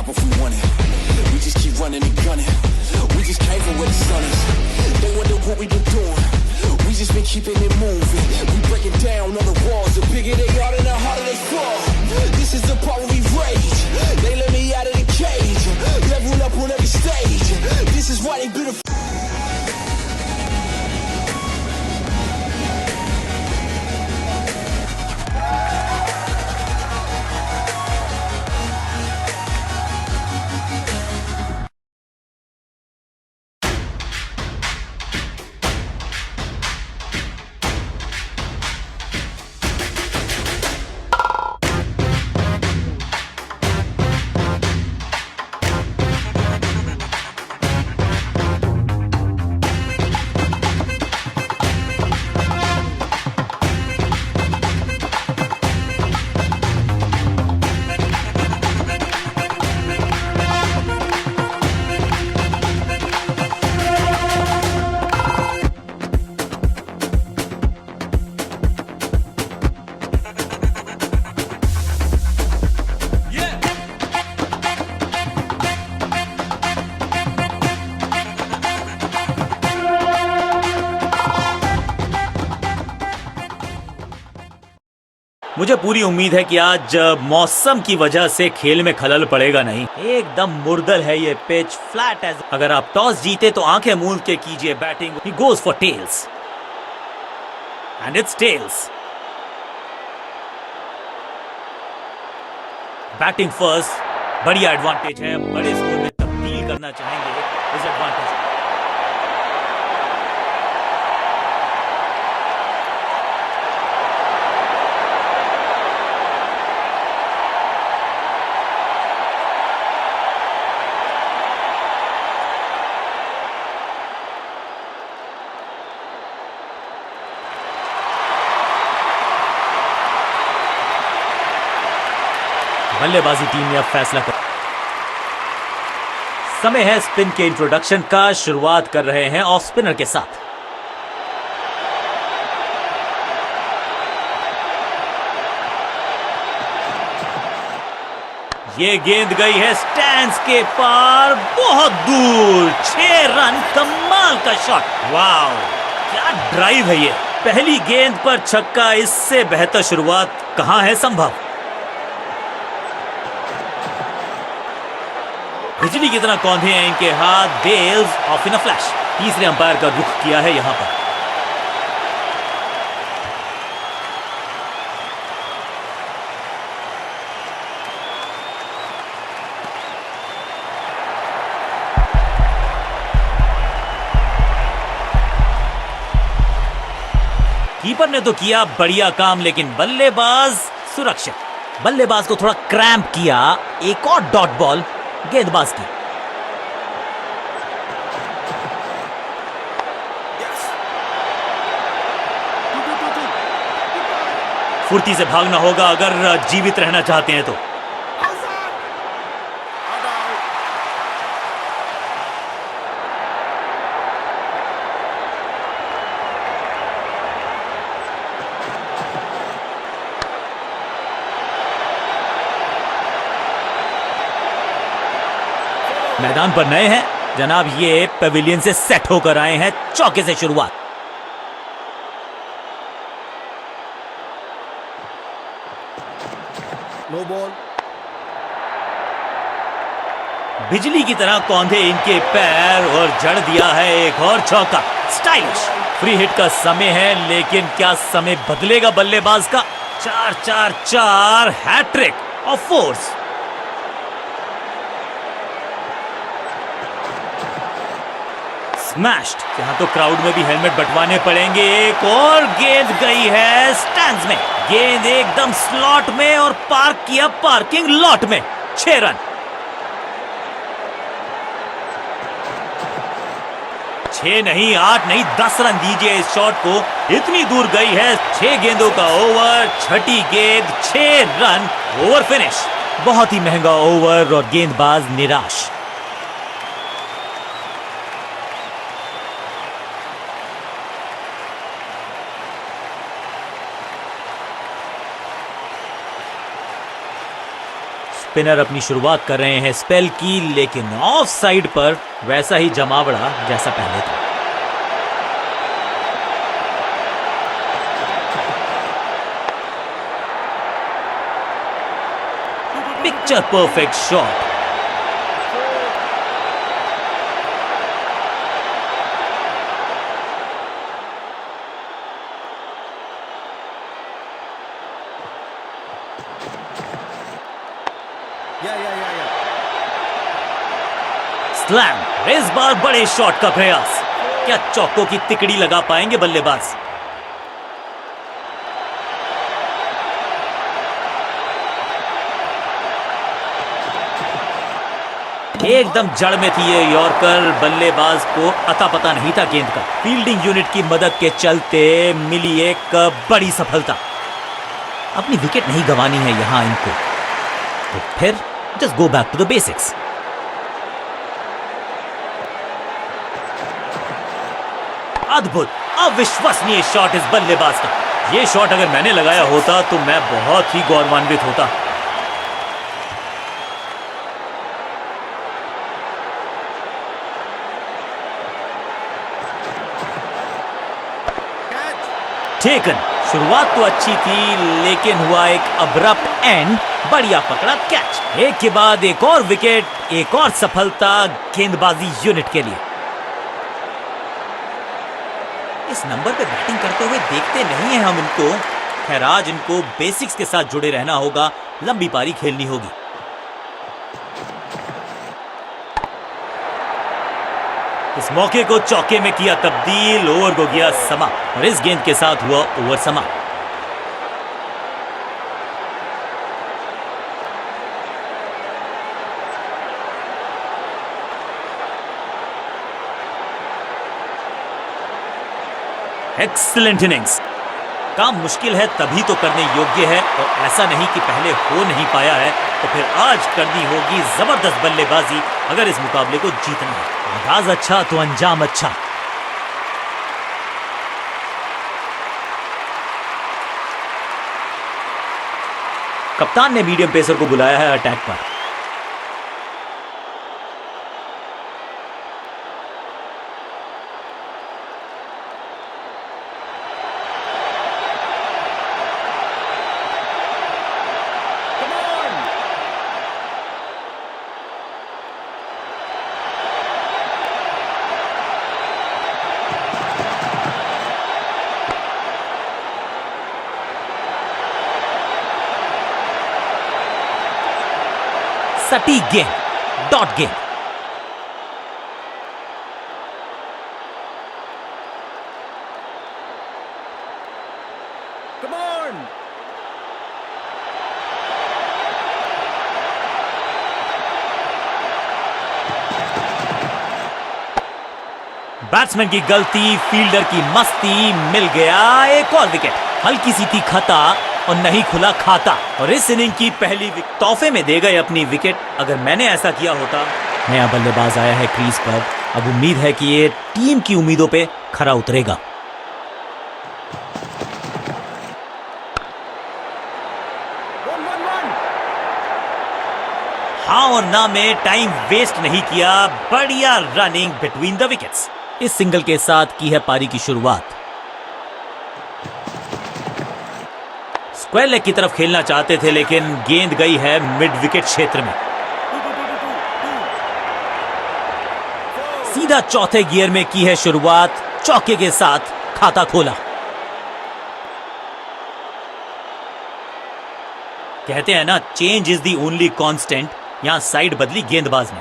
stop if we want it. We just keep running and gunning. We just came from where the sun is. They wonder what we been doing. We just been keeping it moving. We breaking down on the walls. The bigger they are, then the harder they fall. This is the part where we rage. They let me out of the cage. Level up on every stage. This is why they beautiful. मुझे पूरी उम्मीद है कि आज मौसम की वजह से खेल में खलल पड़ेगा नहीं। एकदम मुर्दल है ये पिच, फ्लैट एज। अगर आप टॉस जीते तो आंखें मूंद के कीजिए batting. He goes for tails and it's tails. Batting first, बढ़िया एडवांटेज है। बड़े स्कोर में तब्दील करना चाहेंगे इस एडवांटेज। बल्लेबाजी टीम ने अब फैसला कर। समय है स्पिन के इंट्रोडक्शन का। शुरुआत कर रहे हैं ऑफ स्पिनर के साथ। ये गेंद गई है स्टैंड्स के पार, बहुत दूर। 6 रन, कमाल का शॉट। वाह, क्या ड्राइव है ये। पहली गेंद पर छक्का, इससे बेहतर शुरुआत कहां है संभव। बिजली की तरह कौंधे हैं इनके हाथ। Bails off in a flash. तीसरे अंपायर का रुख किया है यहां पर। कीपर ने तो किया बढ़िया काम, लेकिन बल्लेबाज सुरक्षित। बल्लेबाज को थोड़ा क्रैम्प किया। एक और डॉट बॉल गेंदबाज की। फुर्ती से भागना होगा अगर जीवित रहना चाहते हैं तो। मैदान पर नए हैं जनाब, ये पेविलियन से सेट होकर आए हैं। चौके से शुरुआत। No ball. बिजली की तरह कौंधे इनके पैर और जड़ दिया है एक और चौका। स्टाइलिश। फ्री हिट का समय है, लेकिन क्या समय बदलेगा बल्लेबाज का। 4-4-4 हैट्रिक ऑफ फोर्स। स्मैश्ड। यहां तो क्राउड में भी हेलमेट बंटवाने पड़ेंगे। एक और गेंद गई है स्टैंड्स में। गेंद एकदम स्लॉट में और पार्क किया पार्किंग लॉट में। 6 रन। 6 नहीं, 8 नहीं, 10 रन दीजिए इस शॉट को। इतनी दूर गई है। 6 गेंदों का ओवर, छठी गेंद, 6 रन, ओवर फिनिश। बहुत ही महंगा ओवर और गेंदबाज निराश। स्पिनर अपनी शुरुआत कर रहे हैं स्पेल की, लेकिन ऑफ साइड पर वैसा ही जमावड़ा जैसा पहले था। Picture perfect shot. स्लैम। इस बार बड़े शॉट का प्रयास। क्या चौकों की तिकड़ी लगा पाएंगे बल्लेबाज? एकदम जड़ में थी ये यॉर्कर। बल्लेबाज को अता पता नहीं था गेंद का। फील्डिंग यूनिट की मदद के चलते मिली एक बड़ी सफलता। अपनी विकेट नहीं गंवानी है यहां इनको, तो फिर just go back to the basics. अद्भुत, अविश्वसनीय शॉट इस बल्लेबाज का। ये शॉट अगर मैंने लगाया होता तो मैं बहुत ही गौरवान्वित होता। टेकन। शुरुआत तो अच्छी थी, लेकिन हुआ एक अब्रप्ट एंड। बढ़िया पकड़ा कैच। एक के बाद एक और विकेट, एक और सफलता गेंदबाजी यूनिट के लिए। इस नंबर पे बैटिंग करते हुए देखते नहीं है हम इनको। खैर आज इनको बेसिक्स के साथ जुड़े रहना होगा, लंबी पारी खेलनी होगी। इस मौके को चौके में किया तब्दील, ओवर को गया समाप्त और इस गेंद के साथ हुआ ओवर समाप्त। Excellent innings. काम मुश्किल है तभी तो करने योग्य है, और ऐसा नहीं कि पहले हो नहीं पाया है तो फिर आज करनी होगी जबरदस्त बल्लेबाजी अगर इस मुकाबले को जीतना है। आगाज अच्छा तो अंजाम अच्छा। कप्तान ने मीडियम पेसर को बुलाया है अटैक पर। सटीक गेंद, डॉट गेंद। बैट्समैन की गलती, फील्डर की मस्ती, मिल गया एक और विकेट। हल्की सी थी खता और नहीं खुला खाता, और इस इनिंग की पहली तोहफे में दे गए अपनी विकेट। अगर मैंने ऐसा किया होता। नया बल्लेबाज आया है क्रीज पर, अब उम्मीद है कि ये टीम की उम्मीदों पे खरा उतरेगा। हाँ और ना में टाइम वेस्ट नहीं किया, बढ़िया रनिंग बिटवीन द विकेट्स। इस सिंगल के साथ की है पारी की शुरुआत। स्क्वायर लेग की तरफ खेलना चाहते थे, लेकिन गेंद गई है मिड विकेट क्षेत्र में। सीधा चौथे गियर में की है शुरुआत, चौके के साथ खाता खोला। कहते हैं ना, change is the only constant. यहां साइड बदली गेंदबाज ने।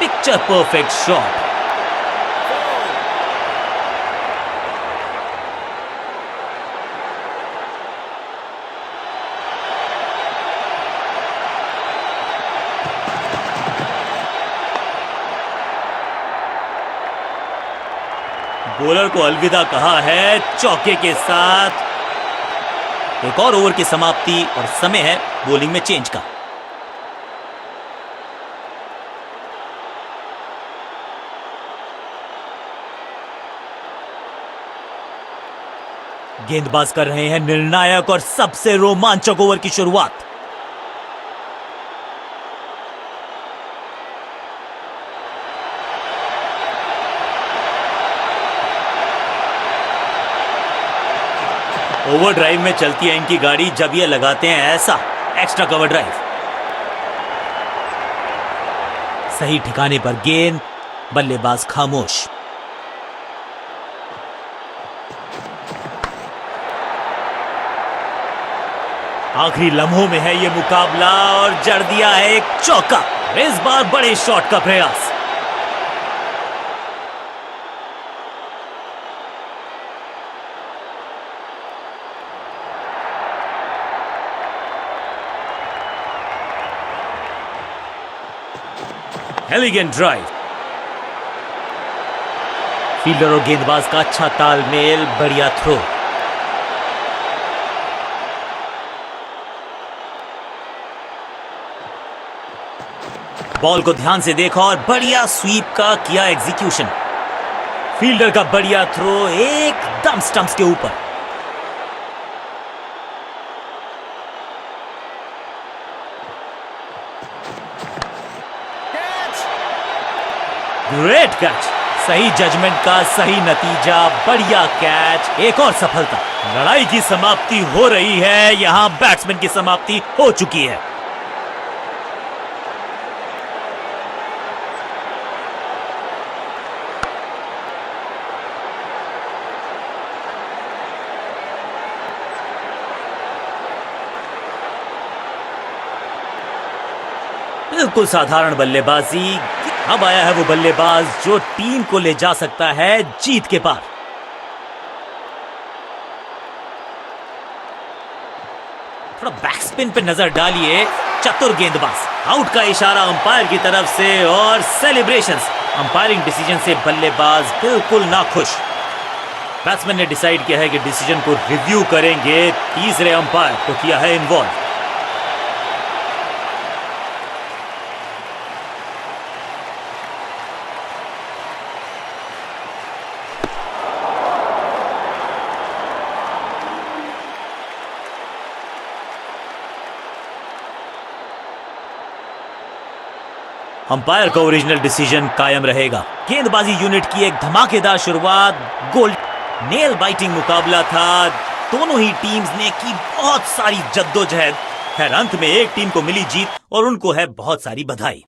Picture perfect shot. बॉलर को अलविदा कहा है चौके के साथ। एक और ओवर की समाप्ति और समय है बॉलिंग में चेंज का। गेंदबाज कर रहे हैं निर्णायक और सबसे रोमांचक ओवर की शुरुआत। ओवर ड्राइव में चलती है इनकी गाड़ी जब ये लगाते हैं ऐसा एक्स्ट्रा कवर ड्राइव। सही ठिकाने पर गेंद, बल्लेबाज खामोश। आखिरी लम्हों में है ये मुकाबला और जड़ दिया है एक चौका। इस बार बड़े शॉट का प्रयास। Elegant drive. फील्डर और गेंदबाज का अच्छा तालमेल, बढ़िया थ्रो। बॉल को ध्यान से देखा और बढ़िया स्वीप का किया एग्जीक्यूशन। फील्डर का बढ़िया थ्रो एकदम स्टंप्स के ऊपर। Great catch. सही जजमेंट का सही नतीजा, बढ़िया कैच, एक और सफलता। लड़ाई की समाप्ति हो रही है, यहां बैट्समैन की समाप्ति हो चुकी है। बिल्कुल साधारण बल्लेबाजी। अब आया है वो बल्लेबाज जो टीम को ले जा सकता है जीत के पार। थोड़ा बैकस्पिन पे नजर डालिए। चतुर गेंदबाज। आउट का इशारा अंपायर की तरफ से और सेलिब्रेशंस। अंपायरिंग डिसीजन से बल्लेबाज बिल्कुल नाखुश। बैट्समैन ने डिसाइड किया है कि डिसीजन को रिव्यू करेंगे। तीसरे अंपायर को किया है इन्वॉल्व। अंपायर का ओरिजिनल डिसीजन कायम रहेगा। गेंदबाजी यूनिट की एक धमाकेदार शुरुआत। गोल नेल बाइटिंग मुकाबला था। दोनों ही टीम्स ने की बहुत सारी जद्दोजहद। खैर अंत में एक टीम को मिली जीत और उनको है बहुत सारी बधाई।